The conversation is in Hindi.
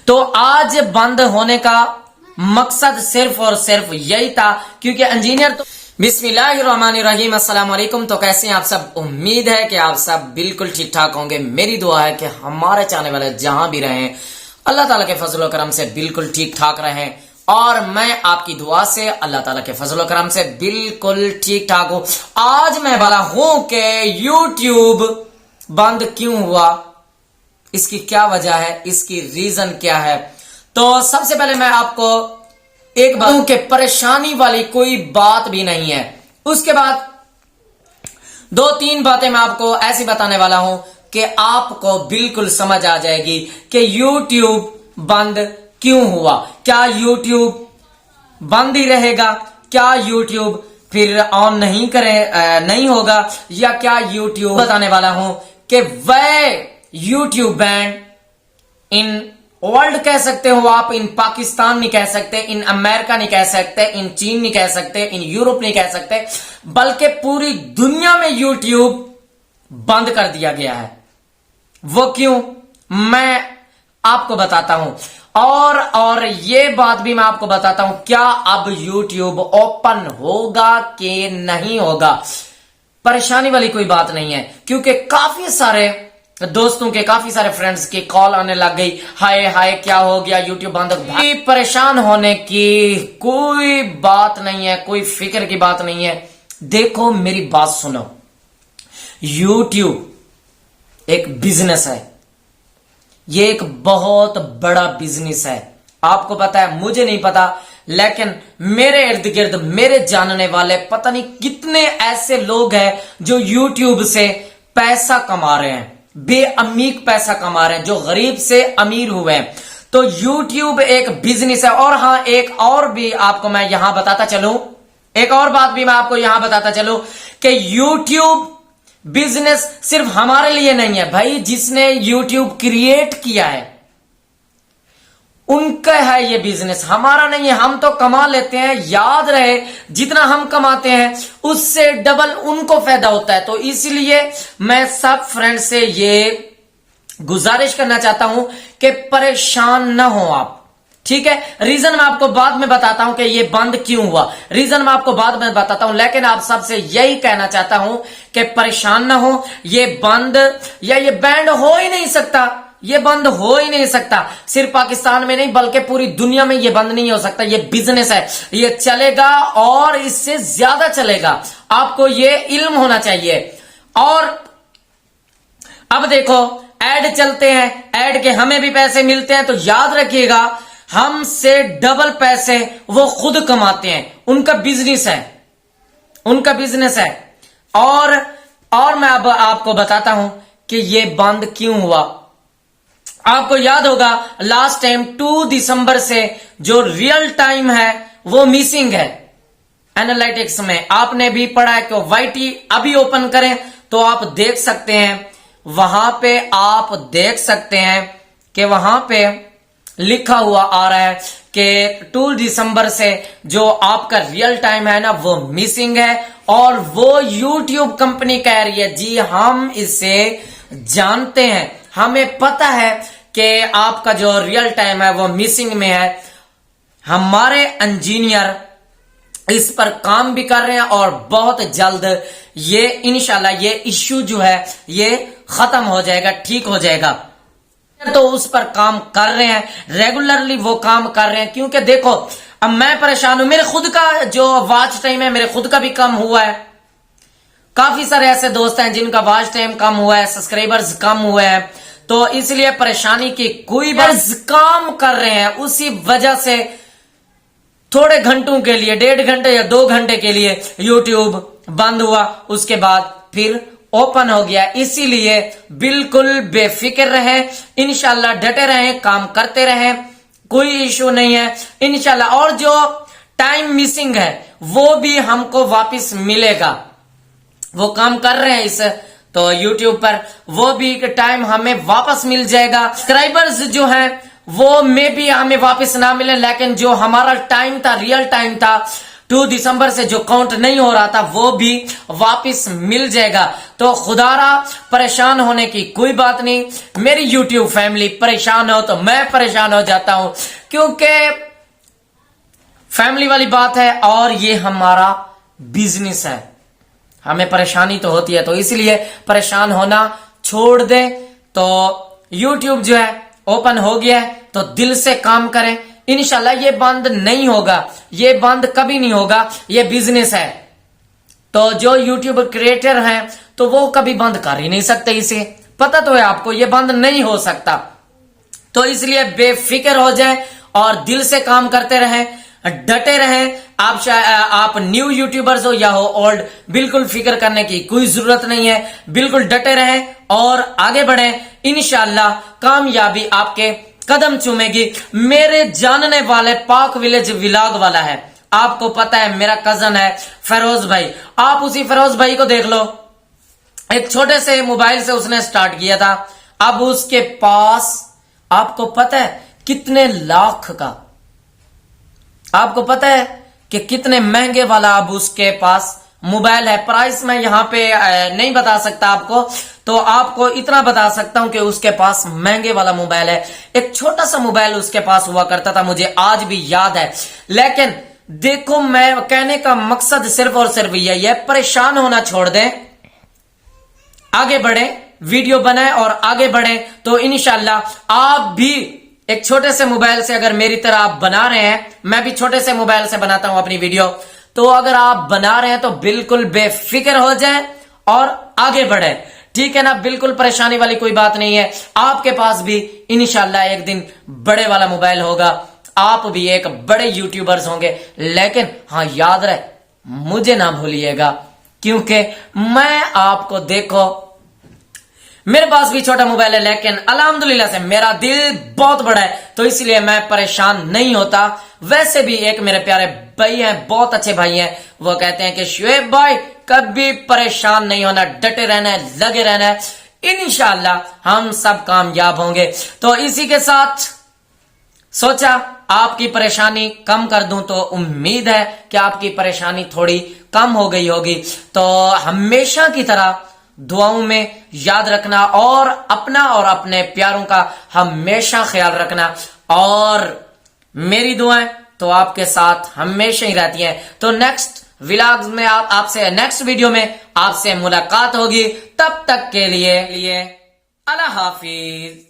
तो आज बंद होने का मकसद सिर्फ और सिर्फ यही था, क्योंकि इंजीनियर तो बिस्मिल्लाहिर्रहमानिर्रहीम, अस्सलाम वालेकुम। तो कैसे हैं आप सब? उम्मीद है कि आप सब बिल्कुल ठीक ठाक होंगे। मेरी दुआ है कि हमारे चाहने वाले जहां भी रहें अल्लाह ताला के फजल और करम से बिल्कुल ठीक ठाक रहें, और मैं आपकी दुआ से अल्लाह ताला के फजल और करम से बिल्कुल ठीक ठाक हूं। आज मैं वाला हूं कि यूट्यूब बंद क्यों हुआ, इसकी क्या वजह है, इसकी रीजन क्या है। तो सबसे पहले मैं आपको एक बात कि परेशानी वाली कोई बात भी नहीं है। उसके बाद दो तीन बातें मैं आपको ऐसी बताने वाला हूं कि आपको बिल्कुल समझ आ जाएगी कि YouTube बंद क्यों हुआ। क्या YouTube बंद ही रहेगा? क्या YouTube फिर ऑन नहीं होगा? या क्या YouTube बताने वाला हूं कि वह YouTube बैंड इन वर्ल्ड कह सकते हो आप, इन पाकिस्तान नहीं कह सकते, इन अमेरिका नहीं कह सकते, इन चीन नहीं कह सकते, इन यूरोप नहीं कह सकते, बल्कि पूरी दुनिया में YouTube बंद कर दिया गया है। वो क्यों, मैं आपको बताता हूं। और ये बात भी मैं आपको बताता हूं, क्या अब YouTube ओपन होगा कि नहीं होगा। परेशानी वाली कोई बात नहीं है, क्योंकि काफी सारे दोस्तों के, काफी सारे फ्रेंड्स की कॉल आने लग गई, हाय हाय क्या हो गया, YouTube बंद। भाई परेशान होने की कोई बात नहीं है, कोई फिक्र की बात नहीं है। देखो मेरी बात सुनो, YouTube एक बिजनेस है, ये एक बहुत बड़ा बिजनेस है। आपको पता है, मुझे नहीं पता, लेकिन मेरे इर्द गिर्द मेरे जानने वाले पता नहीं कितने ऐसे लोग हैं जो YouTube से पैसा कमा रहे हैं, बेअमीक पैसा कमा रहे हैं, जो गरीब से अमीर हुए हैं। तो YouTube एक बिजनेस है। और हां, एक और भी आपको मैं यहां बताता चलूं, एक और बात भी मैं आपको यहां बताता चलूं कि YouTube बिजनेस सिर्फ हमारे लिए नहीं है भाई। जिसने YouTube क्रिएट किया है उनका है ये बिजनेस, हमारा नहीं है। हम तो कमा लेते हैं, याद रहे जितना हम कमाते हैं उससे डबल उनको फायदा होता है। तो इसलिए मैं सब फ्रेंड से ये गुजारिश करना चाहता हूं कि परेशान ना हो आप, ठीक है। रीजन मैं आपको बाद में बताता हूं कि ये बंद क्यों हुआ, रीजन मैं आपको बाद में बताता हूं, लेकिन आप सबसे यही कहना चाहता हूं कि परेशान ना हो। ये बंद या ये बैंड हो ही नहीं सकता, ये बंद हो ही नहीं सकता। सिर्फ पाकिस्तान में नहीं बल्कि पूरी दुनिया में ये बंद नहीं हो सकता। ये बिजनेस है, ये चलेगा और इससे ज्यादा चलेगा। आपको ये इल्म होना चाहिए। और अब देखो, एड चलते हैं, एड के हमें भी पैसे मिलते हैं, तो याद रखिएगा हमसे डबल पैसे वो खुद कमाते हैं, उनका बिजनेस है, उनका बिजनेस है। और मैं अब आपको बताता हूं कि ये बंद क्यों हुआ। आपको याद होगा लास्ट टाइम 2 दिसंबर से जो रियल टाइम है वो मिसिंग है एनालिटिक्स में। आपने भी पढ़ा है कि YT अभी ओपन करें तो आप देख सकते हैं, वहां पे आप देख सकते हैं कि वहां पे लिखा हुआ आ रहा है कि 2 दिसंबर से जो आपका रियल टाइम है ना वो मिसिंग है। और वो YouTube कंपनी कह रही है, जी हम इसे जानते हैं, हमें पता है कि आपका जो रियल टाइम है वो मिसिंग में है। हमारे इंजीनियर इस पर काम भी कर रहे हैं और बहुत जल्द ये इंशाल्लाह ये इश्यू जो है ये खत्म हो जाएगा, ठीक हो जाएगा। तो उस पर काम कर रहे हैं, रेगुलरली वो काम कर रहे हैं। क्योंकि देखो अब मैं परेशान हूं, मेरे खुद का जो वॉच टाइम है मेरे खुद का भी कम हुआ है। काफी सारे ऐसे दोस्त हैं जिनका वॉच टाइम कम हुआ है, सब्सक्राइबर्स कम हुए हैं, तो इसलिए परेशानी की कोई बात, काम कर रहे हैं उसी वजह से थोड़े घंटों के लिए, 1.5 घंटे या 2 घंटे के लिए YouTube बंद हुआ, उसके बाद फिर ओपन हो गया। इसीलिए बिल्कुल बेफिक्र रहें, इंशाल्लाह डटे रहें, काम करते रहें, कोई इश्यू नहीं है इंशाल्लाह। और जो टाइम मिसिंग है वो भी हमको वापस मिलेगा, वो काम कर रहे हैं इस तो YouTube पर, वो भी टाइम हमें वापस मिल जाएगा। सब्सक्राइबर्स जो हैं वो में भी हमें वापस ना मिले, लेकिन जो हमारा टाइम था, रियल टाइम था, 2 दिसंबर से जो काउंट नहीं हो रहा था वो भी वापस मिल जाएगा। तो खुदारा परेशान होने की कोई बात नहीं। मेरी यूट्यूब फैमिली परेशान हो तो मैं परेशान हो जाता हूं, क्योंकि फैमिली वाली बात है और ये हमारा बिजनेस है, हमें परेशानी तो होती है, तो इसलिए परेशान होना छोड़ दे। तो YouTube जो है ओपन हो गया है, तो दिल से काम करें। इंशाल्लाह ये बंद नहीं होगा, ये बंद कभी नहीं होगा, ये बिजनेस है। तो जो यूट्यूब क्रिएटर हैं तो वो कभी बंद कर ही नहीं सकते, इसे पता तो है आपको, ये बंद नहीं हो सकता। तो इसलिए बेफिक्र हो जाए और दिल से काम करते रहें, डटे रहें। आप न्यू यूट्यूबर्स हो या हो ओल्ड, बिल्कुल फिक्र करने की कोई जरूरत नहीं है, बिल्कुल डटे रहें और आगे बढ़ें। इंशाल्लाह कामयाबी आपके कदम चूमेगी। मेरे जानने वाले पाक विलेज व्लॉग वाला है, आपको पता है मेरा कजन है फेरोज भाई, आप उसी फेरोज भाई को देख लो, एक छोटे से मोबाइल से उसने स्टार्ट किया था, अब उसके पास आपको पता है कितने लाख का, आपको पता है कि कितने महंगे वाला अब उसके पास मोबाइल है। प्राइस मैं यहां पे नहीं बता सकता आपको, तो आपको इतना बता सकता हूं कि उसके पास महंगे वाला मोबाइल है। एक छोटा सा मोबाइल उसके पास हुआ करता था, मुझे आज भी याद है। लेकिन देखो, मैं कहने का मकसद सिर्फ और सिर्फ यही है, परेशान होना छोड़ दें, आगे बढ़े, वीडियो बनाए और आगे बढ़े। तो इंशाल्लाह आप भी एक छोटे से मोबाइल से अगर मेरी तरह आप बना रहे हैं, मैं भी छोटे से मोबाइल से बनाता हूं अपनी वीडियो, तो अगर आप बना रहे हैं तो बिल्कुल बेफिक्र हो जाएं और आगे बढ़े, ठीक है ना। बिल्कुल परेशानी वाली कोई बात नहीं है, आपके पास भी इंशाल्लाह एक दिन बड़े वाला मोबाइल होगा, आप भी एक बड़े यूट्यूबर्स होंगे। लेकिन हाँ, याद रहे मुझे ना भूलिएगा, क्योंकि मैं आपको देखो, मेरे पास भी छोटा मोबाइल है, लेकिन अल्हम्दुलिल्लाह से मेरा दिल बहुत बड़ा है, तो इसलिए मैं परेशान नहीं होता। वैसे भी एक मेरे प्यारे भाई हैं, बहुत अच्छे भाई हैं, वो कहते हैं कि शुएब भाई कभी परेशान नहीं होना, डटे रहना है, लगे रहना है, इंशाल्लाह हम सब कामयाब होंगे। तो इसी के साथ सोचा आपकी परेशानी कम कर दूं, तो उम्मीद है कि आपकी परेशानी थोड़ी कम हो गई होगी। तो हमेशा की तरह दुआओं में याद रखना और अपना और अपने प्यारों का हमेशा ख्याल रखना, और मेरी दुआएं तो आपके साथ हमेशा ही रहती हैं। तो नेक्स्ट व्लॉग्स में आपसे नेक्स्ट वीडियो में आपसे मुलाकात होगी, तब तक के लिए अल्लाह हाफिज।